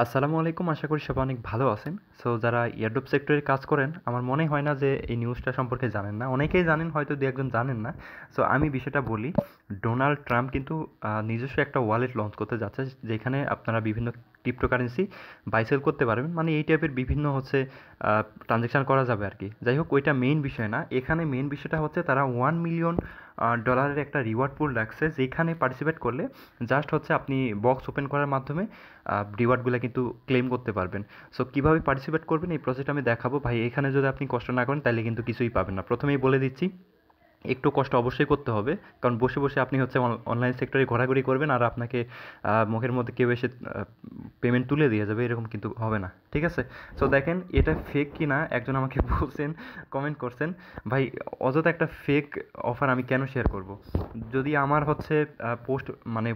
আসসালামু আলাইকুম। আশা করি সবাই অনেক ভালো আছেন। সো যারা এয়ারড্রপ সেক্টরে কাজ করেন, আমার মনে হয় না যে এই নিউজটা সম্পর্কে জানেন না। অনেকেই জানেন, হয়তো ২-১ জন জানেন না। সো আমি বিষয়টা বলি। ডোনাল্ড ট্রাম্প কিন্তু নিজস্ব একটা ওয়ালেট লঞ্চ করতে যাচ্ছে, যেখানে আপনারা বিভিন্ন ক্রিপ্টোকারেন্সি বাই সেল করতে পারবেন। মানে এই টাইপের বিভিন্ন ট্রানজ্যাকশন করা যাবে আরকি। যাই হোক, ওইটা মেইন বিষয় না। এখানে মেইন বিষয়টা হচ্ছে তারা $1 মিলিয়ন ডলারের একটা রিওয়ার্ড পুল রাখছে, যেখানে পার্টিসিপেট করলে জাস্ট হচ্ছে আপনি বক্স ওপেন করার মাধ্যমে রিওয়ার্ডগুলো কিন্তু ক্লেম করতে পারবেন। সো কীভাবে পার্টিসিপেট করবেন এই প্রসেসটা আমি দেখাবো। ভাই, এখানে যদি আপনি কষ্ট না করেন তাহলে কিন্তু কিছুই পাবেন না। প্রথমেই বলে দিচ্ছি, একটু কষ্ট অবশ্যই করতে হবে। কারণ বসে, বসে আপনি হচ্ছে অনলাইন সেক্টরে ঘোরাঘুরি করবেন আর আপনাকে মুখের মধ্যে কেউ এসে পেমেন্ট তুলে দিয়ে যাবে, এরকম কিন্তু হবে না। ঠিক আছে? সো দেখেন এটা ফেক কিনা একজন আমাকে বলছেন, কমেন্ট করছেন। ভাই, অযথা একটা ফেক অফার আমি কেন শেয়ার করব? যদি আমার হচ্ছে পোস্ট, মানে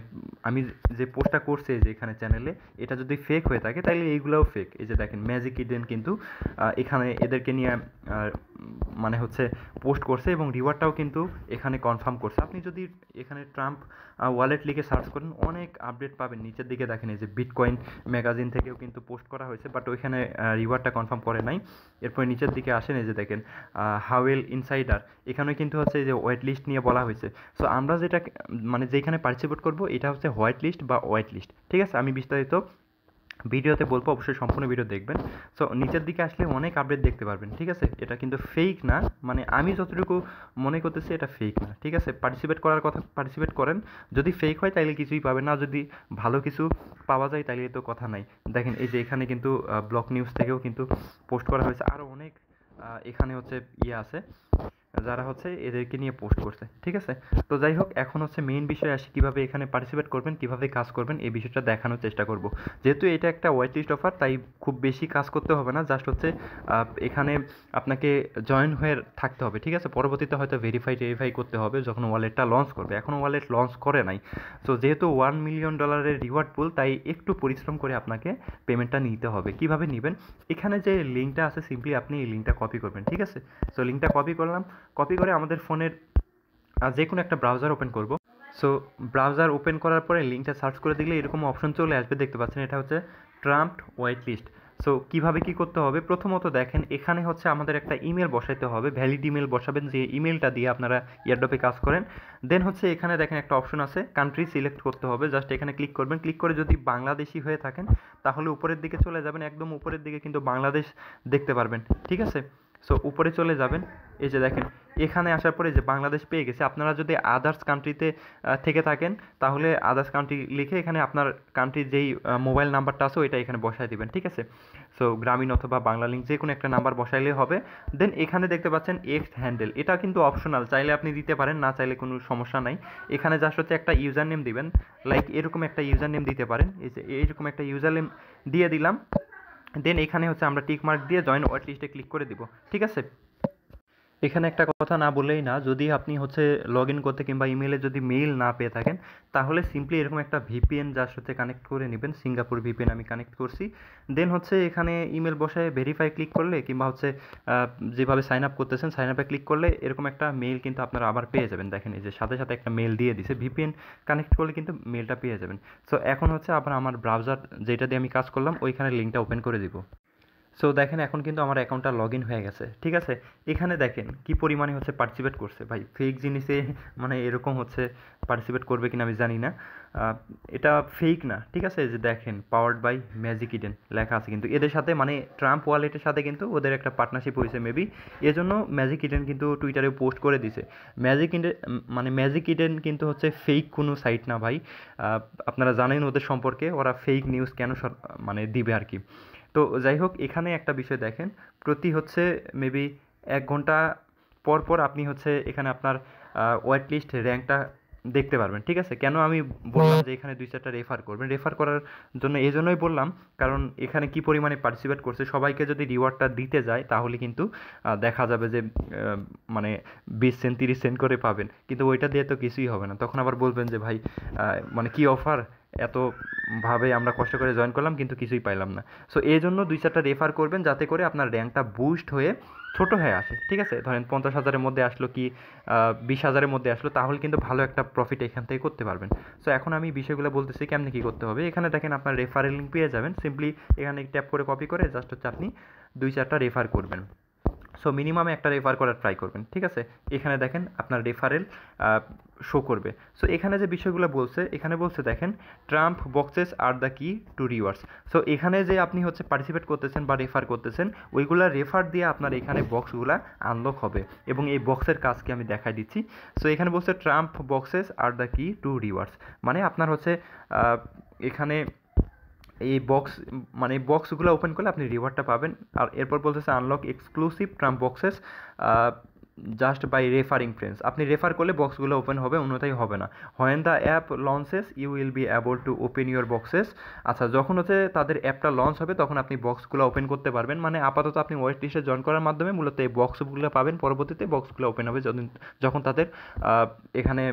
আমি যে পোস্টটা করছি যে এখানে চ্যানেলে, এটা যদি ফেক হয়ে থাকে তাহলে এইগুলোও ফেক। এই যে দেখেন, ম্যাজিক ইডেন কিন্তু এখানে এদেরকে নিয়ে মানে হচ্ছে পোস্ট করছে এবং রিওয়ার্ডটাও কিন্তু এখানে কনফার্ম করছে। আপনি যদি এখানে ট্রাম্প ওয়ালেট লিখে সার্চ করেন, অনেক আপডেট পাবেন। নিচের দিকে দেখেন, এই যে বিটকয়েন ম্যাগাজিন থেকেও কিন্তু পোস্ট করা হয়েছে, বাট ওইখানে রিওয়ার্ডটা কনফার্ম করে নাই। এরপরে নিচের দিকে আসেন, এই যে দেখেন হাওয়েল ইনসাইডার, এখানে কিন্তু হচ্ছে এই যে হোয়াইট লিস্ট নিয়ে বলা হয়েছে। সো আমরা যেটা মানে যেখানে পার্টিসিপেট করব, এটা হচ্ছে হোয়াইট লিস্ট বা হোয়াইট লিস্ট। ঠিক আছে? আমি বিস্তারিত ভিডিওতে বলবো, অবশ্যই সম্পূর্ণ ভিডিও দেখবেন। সো নিচের দিকে আসলে অনেক আপডেট দেখতে পারবেন। ঠিক আছে? এটা কিন্তু ফেক না, মানে আমি যতটুকু মনে করতেছি এটা ফেক না। ঠিক আছে? পার্টিসিপেট করার কথা পার্টিসিপেট করেন। যদি ফেক হয় তাইলে কিছুই পাবেন না, যদি ভালো কিছু পাওয়া যায় তাইলে তো কথা নাই। দেখেন, এই যে এখানে কিন্তু ব্লক নিউজ থেকেও কিন্তু পোস্ট করা হয়েছে। আরও অনেক এখানে হচ্ছে আছে, যারা হচ্ছে এদেরকে নিয়ে পোস্ট করছে। ঠিক আছে? তো যাই হোক, এখন হচ্ছে মেইন বিষয় আসি, কীভাবে এখানে পার্টিসিপেট করবেন, কীভাবে কাজ করবেন, এই বিষয়টা দেখানোর চেষ্টা করব। যেহেতু এটা একটা হোয়াইট লিস্ট অফার, তাই খুব বেশি কাজ করতে হবে না। জাস্ট হচ্ছে এখানে আপনাকে জয়েন হয়ে থাকতে হবে। ঠিক আছে? পরবর্তীতে হয়তো টেরিফাই করতে হবে যখন ওয়ালেটটা লঞ্চ করবে। এখনও ওয়ালেট লঞ্চ করে নাই। সো যেহেতু $1 মিলিয়ন রিওয়ার্ড পুল, তাই একটু পরিশ্রম করে আপনাকে পেমেন্টটা নিতে হবে। কীভাবে নেবেন? এখানে যে লিঙ্কটা আছে, সিম্পলি আপনি এই লিঙ্কটা কপি করবেন। ঠিক আছে? সো লিঙ্কটা কপি করলাম। কপি করে আমাদের ফোনের যে কোনো একটা ব্রাউজার ওপেন করব। সো ব্রাউজার ওপেন করার পরে লিঙ্কটা সার্চ করে দিলে এরকম অপশন চলে আসবে, দেখতে পাচ্ছেন। এটা হচ্ছে ট্রাম্প হোয়াইট লিস্ট। সো কীভাবে কী করতে হবে? প্রথমত দেখেন, এখানে হচ্ছে আমাদের একটা ইমেল বসাইতে হবে। ভ্যালিড ইমেল বসাবেন, যে ইমেলটা দিয়ে আপনারা এয়ারড্রপে কাজ করেন। দেন হচ্ছে এখানে দেখেন একটা অপশন আছে, কান্ট্রি সিলেক্ট করতে হবে। জাস্ট এখানে ক্লিক করবেন। ক্লিক করে যদি বাংলাদেশি হয়ে থাকেন তাহলে উপরের দিকে চলে যাবেন, একদম উপরের দিকে কিন্তু বাংলাদেশ দেখতে পারবেন। ঠিক আছে? সো উপরে চলে যাবেন। এই যে দেখেন, এখানে আসার পরে যে বাংলাদেশ পেয়ে গেছে। আপনারা যদি আদার্স কান্ট্রিতে থেকে থাকেন তাহলে আদার্স কান্ট্রি লিখে এখানে আপনার কান্ট্রির যেই মোবাইল নাম্বারটা আছে ওইটা এখানে বসায় দিবেন। ঠিক আছে? সো গ্রামীণ অথবা বাংলা লিঙ্ক যে কোনো একটা নাম্বার বসাইলে হবে। দেন এখানে দেখতে পাচ্ছেন এক্স হ্যান্ডেল, এটা কিন্তু অপশনাল, চাইলে আপনি দিতে পারেন, না চাইলে কোনো সমস্যা নাই। এখানে জাস্ট হচ্ছে একটা ইউজার নেম দিবেন, লাইক এরকম একটা ইউজার নেম দিতে পারেন। এই যে এইরকম একটা ইউজার নেম দিয়ে দিলাম। দেন এখানে হচ্ছে আমরা টিক মার্ক দিয়ে জয়েন ওয়াট লিস্টে ক্লিক করে দিব। ঠিক আছে? এখানে একটা কথা না বললেই না, যদি আপনি হচ্ছে লগ ইন করতে কিংবা ইমেলে যদি মেইল না পেয়ে থাকেন, তাহলে সিম্পলি এরকম একটা ভিপিএন যার সাথে কানেক্ট করে নেবেন। সিঙ্গাপুর ভিপিএন আমি কানেক্ট করছি। দেন হচ্ছে এখানে ইমেল বসায় ভেরিফাই ক্লিক করলে কিংবা হচ্ছে যেভাবে সাইন আপ করতেছেন সাইন আপে ক্লিক করলে এরকম একটা মেইল কিন্তু আপনারা আবার পেয়ে যাবেন। দেখেন, এই যে সাথে সাথে একটা মেইল দিয়ে দিছে, ভিপিএন কানেক্ট করলে কিন্তু মেইলটা পেয়ে যাবেন। সো এখন হচ্ছে আবার আমার ব্রাউজার যেটা দিয়ে আমি কাজ করলাম ওইখানে লিঙ্কটা ওপেন করে দিব। সো দেখেন, এখন কিন্তু আমার অ্যাকাউন্টটা লগ ইন হয়ে গেছে। ঠিক আছে? এখানে দেখেন কি পরিমাণে হচ্ছে পার্টিসিপেট করছে। ভাই, ফেক জিনিসে মানে এরকম হচ্ছে পার্টিসিপেট করবে কিনা আমি জানি না। এটা ফেক না। ঠিক আছে? যে দেখেন, পাওয়ার্ড বাই ম্যাজিক ইডেন লেখা আছে, কিন্তু এদের সাথে মানে ট্রাম্প ওয়ালেটের সাথে কিন্তু ওদের একটা পার্টনারশিপ হয়েছে মেবি। এজন্য ম্যাজিক ইডেন কিন্তু টুইটারে পোস্ট করে দিছে। ম্যাজিক ইডেন কিন্তু হচ্ছে ফেক কোনো সাইট না ভাই। আপনারা জানেন ওদের সম্পর্কে, ওরা ফেক নিউজ কেন মানে দিবে আর কি। তো যাই হোক, এখানে একটা বিষয় দেখেন, প্রতি হচ্ছে মেবি 1 ঘন্টা পর পর আপনি হচ্ছে এখানে আপনার ওয়েট লিস্ট র্যাঙ্কটা দেখতে পারবেন। ঠিক আছে? কেন আমি বললাম যে এখানে 2-4টা রেফার করবেন? রেফার করার জন্য এই জন্যই বললাম, কারণ এখানে কি পরিমাণে পার্টিসিপেট করছে, সবাইকে যদি রিওয়ার্ডটা দিতে যায় তাহলে কিন্তু দেখা যাবে যে মানে 20 সেন্ট 30 সেন্ট করে পাবেন, কিন্তু ওইটা দিয়ে তো কিছুই হবে না। তখন আবার বলবেন যে ভাই মানে কি অফার, এতভাবে আমরা কষ্ট করে জয়েন করলাম কিন্তু কিছুই পাইলাম না। সো এই জন্য 2-4টা রেফার করবেন যাতে করে আপনার র্যাঙ্কটা বুস্ট হয়ে ছোট হয়ে আসে, ঠিক আছে? ধরেন 50,000-এর মধ্যে আসলো কি 20,000-এর মধ্যে আসলো, তাহলে কিন্তু ভালো একটা প্রফিট এখান থেকে করতে পারবেন। সো এখন আমি বিষয়গুলো বলতেছি কেমনে কী করতে হবে। এখানে দেখেন আপনার রেফারেল লিঙ্ক পেয়ে যাবেন, সিম্পলি এখানে ট্যাপ করে কপি করে জাস্ট হচ্ছে আপনি 2-4টা রেফার করবেন। সো মিনিমাম একটা রেফার করার ট্রাই করবেন, ঠিক আছে? এখানে দেখেন আপনার রেফারেল শো করবে। সো এখানে যে বিষয়গুলো বলছে, এখানে বলছে দেখেন ট্রাম্প বক্সেস আর দ্য কি টু রিওয়ার্ডস। সো এখানে যে আপনি হচ্ছে পার্টিসিপেট করতেছেন বা রেফার করতেছেন, ওইগুলা রেফার দিয়ে আপনার এখানে বক্সগুলা আনলক হবে এবং এই বক্সের কাজকে আমি দেখাই দিচ্ছি। সো এখানে বলছে ট্রাম্প বক্সেস আর দ্য কি টু রিওয়ার্ডস, মানে আপনার হচ্ছে এখানে এই বক্স মানে বক্সগুলো ওপেন করলে আপনি রিওয়ার্ডটা পাবেন। আর এরপর বলতেছে unlock exclusive trump boxes just by referring friends. আপনি রেফার করলে বক্সগুলো ওপেন হবে, অন্যথায় হবে না। When the app launches you will be able to open your boxes. আচ্ছা, যখন হচ্ছে তাদের অ্যাপটা লঞ্চ হবে তখন আপনি বক্সগুলো ওপেন করতে পারবেন। মানে আপাতত আপনি ওয়েট লিস্টে জয়েন করার মাধ্যমে মূলত এই বক্সগুলো পাবেন, পরবর্তীতে বক্সগুলো ওপেন হবে যখন তাদের এখানে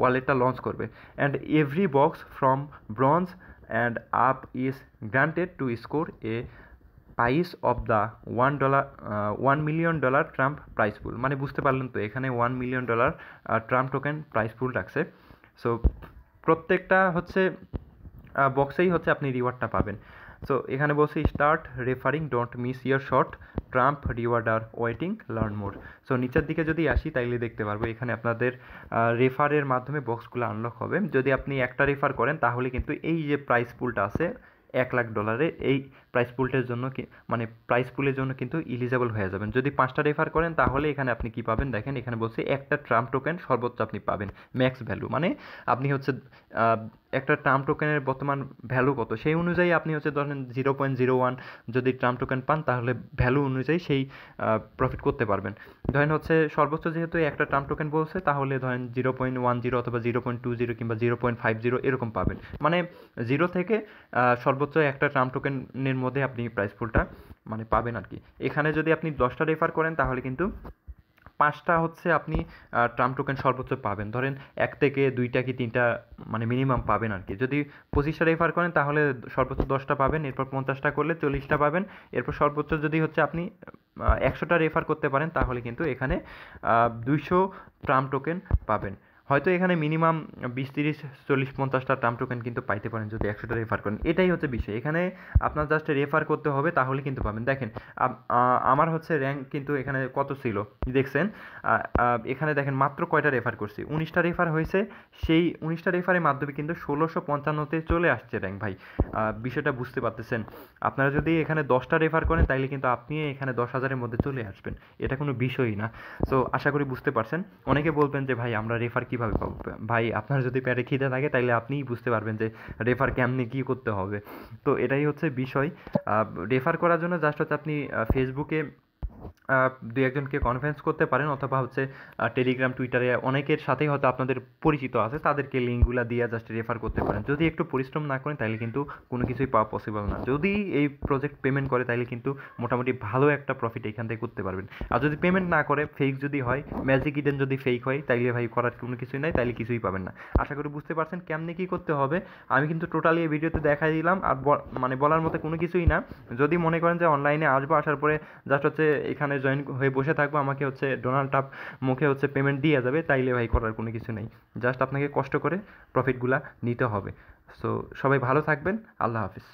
ওয়ালেটটা লঞ্চ করবে। And every box from bronze and up is granted to score a price of the $1 million Trump price pool. মানে বুঝতে পারলেন তো, এখানে $1 million Trump token price pool রাখছে। সো প্রত্যেকটা হচ্ছে বক্সেই হচ্ছে আপনি রিওয়ার্ডটা পাবেন। সো এখানে বলছি start referring, don't miss year shot, Trump reward R waiting, learn more. So নিচের দিকে যদি আসি তাইলে দেখতে পারবো এখানে আপনাদের রেফারের মাধ্যমে বক্সগুলো আনলক হবে। যদি আপনি একটা রেফার করেন তাহলে কিন্তু এই যে প্রাইস পুলটা আছে $1,00,000, এই প্রাইস পুলটার জন্য মানে প্রাইস পুলের জন্য কিন্তু ইলিজেবল হয়ে যাবেন। যদি 5টা রেফার করেন তাহলে এখানে আপনি কি পাবেন দেখেন, এখানে বলছে একটা ট্রাম্প টোকেন সর্বোচ্চ আপনি পাবেন ম্যাক্স ভ্যালু। মানে আপনি হচ্ছে একটা ট্রাম্প টোকেনের বর্তমান ভ্যালু কত সেই অনুযায়ী আপনি হচ্ছে ধরেন 0.01 যদি ট্রাম্প টোকেন পান তাহলে ভ্যালু অনুযায়ী সেই প্রফিট করতে পারবেন। ধরেন হচ্ছে সর্বোচ্চ যেহেতু একটা ট্রাম্প টোকেন বলছে তাহলে ধরেন 0.10 অথবা 0.20 কিংবা 0.50 এরকম পাবেন। মানে 0 থেকে সর্বোচ্চ একটা ট্রাম্প টোকেনের মধ্যে আপনি প্রাইস পুলটা মানে পাবেন আর কি। এখানে যদি আপনি 10টা রেফার করেন তাহলে কিন্তু 5টা হচ্ছে আপনি ট্রাম্প টোকেন সর্বোচ্চ পাবেন। ধরেন 1 থেকে 2টা কি 3টা মানে মিনিমাম পাবেন আর কি। যদি 25টা রেফার করেন তাহলে সর্বোচ্চ 10টা পাবেন, এরপর 50টা করলে 40টা পাবেন, এরপর সর্বোচ্চ যদি হচ্ছে আপনি 100টা রেফার করতে পারেন তাহলে কিন্তু এখানে 200 ট্রাম্প টোকেন পাবেন। হয়তো এখানে মিনিমাম 20, 30, 40, 50টা ট্রাম্প টোকেন কিন্তু পাইতে পারেন যদি 100টা রেফার করেন। এটাই হচ্ছে বিষয়, এখানে আপনার জাস্ট রেফার করতে হবে তাহলে কিন্তু পাবেন। দেখেন আমার হচ্ছে র্যাঙ্ক কিন্তু এখানে কত ছিল দেখছেন, এখানে দেখেন মাত্র কয়টা রেফার করছি, 19টা রেফার হয়েছে। সেই 19টা রেফারের মাধ্যমে কিন্তু 1655-তে চলে আসছে র্যাঙ্ক ভাই। বিষয়টা বুঝতে পারতেছেন? আপনারা যদি এখানে 10টা রেফার করেন তাইলে কিন্তু আপনি এখানে 10,000-এর মধ্যে চলে আসবেন, এটা কোনো বিষয়ই না। সো আশা করি বুঝতে পারছেন। অনেকে বলবেন যে ভাই আমরা রেফার কীভাবে পাবো? ভাই আপনার যদি পেটে খিদে থাকে তাইলে আপনিই বুঝতে পারবেন যে রেফার কেমনি কী করতে হবে। তো এটাই হচ্ছে বিষয়। রেফার করার জন্য জাস্ট হচ্ছে আপনি ফেসবুকে 2-1জনকে কনফারেন্স করতে পারেন, অথবা হচ্ছে টেলিগ্রাম, টুইটারে অনেকের সাথেই হয়তো আপনাদের পরিচিত আছে, তাদেরকে লিঙ্কগুলো দিয়ে জাস্ট রেফার করতে পারেন। যদি একটু পরিশ্রম না করেন তাহলে কিন্তু কোনো কিছুই পাওয়া পসিবল না। যদি এই প্রজেক্ট পেমেন্ট করে তাহলে কিন্তু মোটামুটি ভালো একটা প্রফিট এখান থেকে করতে পারবেন। আর যদি পেমেন্ট না করে, ফেক যদি হয়, ম্যাজিক ইডেন যদি ফেক হয়, তাইলে ভাই করার কোনো কিছুই নাই, তাইলে কিছুই পাবেন না। আশা করি বুঝতে পারছেন কেমনে কী করতে হবে। আমি কিন্তু টোটালি এই ভিডিওতে দেখাই দিলাম, আর মানে বলার মতো কোনো কিছুই না। যদি মনে করেন যে অনলাইনে আসবো, আসার পরে জাস্ট হচ্ছে এখানে জয়েন হয়ে বসে থাকবো, আমাকে হচ্ছে ডোনাল্ড ট্রাম্প মুখে হচ্ছে পেমেন্ট দিয়ে যাবে, তাইলে ভাই করার কোনো কিছু নেই। জাস্ট আপনাকে কষ্ট করে প্রফিটগুলা নিতে হবে। সো সবাই ভালো থাকবেন, আল্লাহ হাফিজ।